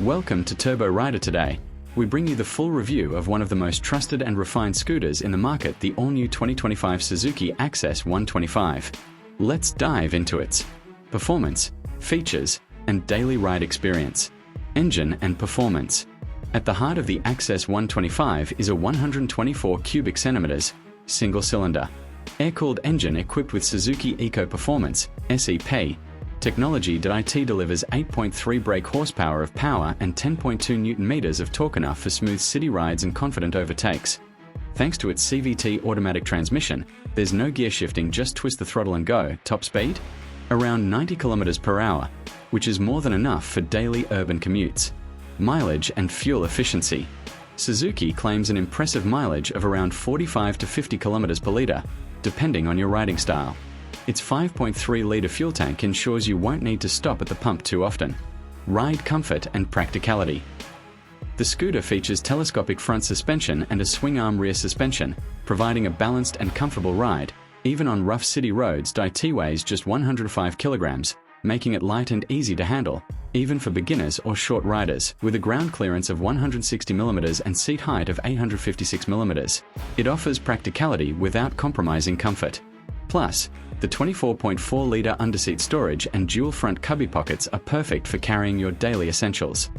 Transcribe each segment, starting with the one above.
Welcome to Turbo Rider. Today, we bring you the full review of one of the most trusted and refined scooters in the market, the all-new 2025 Suzuki Access 125. Let's dive into its performance, features, and daily ride experience. Engine and performance. At the heart of the Access 125 is a 124 cubic centimeters, single-cylinder, air-cooled engine equipped with Suzuki Eco Performance (SEP) technology. IT delivers 8.3 brake horsepower of power and 10.2 Nm of torque, enough for smooth city rides and confident overtakes. Thanks to its CVT automatic transmission, there's no gear shifting, just twist the throttle and go. Top speed? Around 90 km per hour, which is more than enough for daily urban commutes. Mileage and fuel efficiency. Suzuki claims an impressive mileage of around 45 to 50 km per litre, depending on your riding style. Its 5.3-litre fuel tank ensures you won't need to stop at the pump too often. Ride comfort and practicality. The scooter features telescopic front suspension and a swing-arm rear suspension, providing a balanced and comfortable ride, even on rough city roads. It weighs just 105 kilograms, making it light and easy to handle, even for beginners or short riders. With a ground clearance of 160 mm and seat height of 856 mm, it offers practicality without compromising comfort. Plus, the 24.4-litre underseat storage and dual front cubby pockets are perfect for carrying your daily essentials.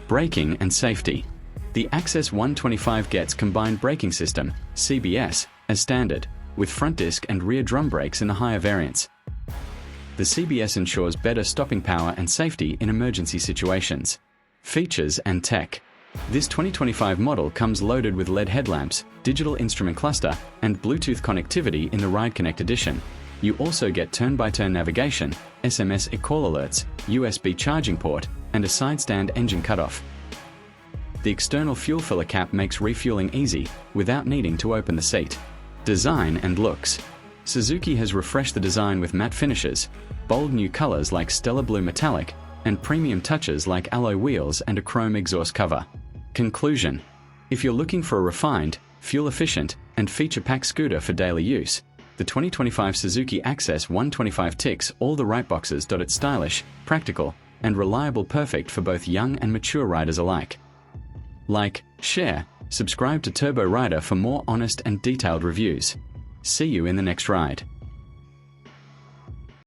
Braking and safety. The Access 125 gets combined braking system, CBS, as standard, with front disc and rear drum brakes in the higher variants. The CBS ensures better stopping power and safety in emergency situations. Features and tech. This 2025 model comes loaded with LED headlamps, digital instrument cluster, and Bluetooth connectivity in the Ride Connect edition. You also get turn-by-turn navigation, SMS e-call alerts, USB charging port, and a side stand engine cutoff. The external fuel filler cap makes refueling easy without needing to open the seat. Design and looks. Suzuki has refreshed the design with matte finishes, bold new colors like stellar blue metallic, and premium touches like alloy wheels and a chrome exhaust cover. Conclusion. If you're looking for a refined, fuel-efficient, and feature-packed scooter for daily use, the 2025 Suzuki Access 125 ticks all the right boxes. It's stylish, practical, and reliable, perfect for both young and mature riders alike. Like, share, subscribe to Turbo Rider for more honest and detailed reviews. See you in the next ride.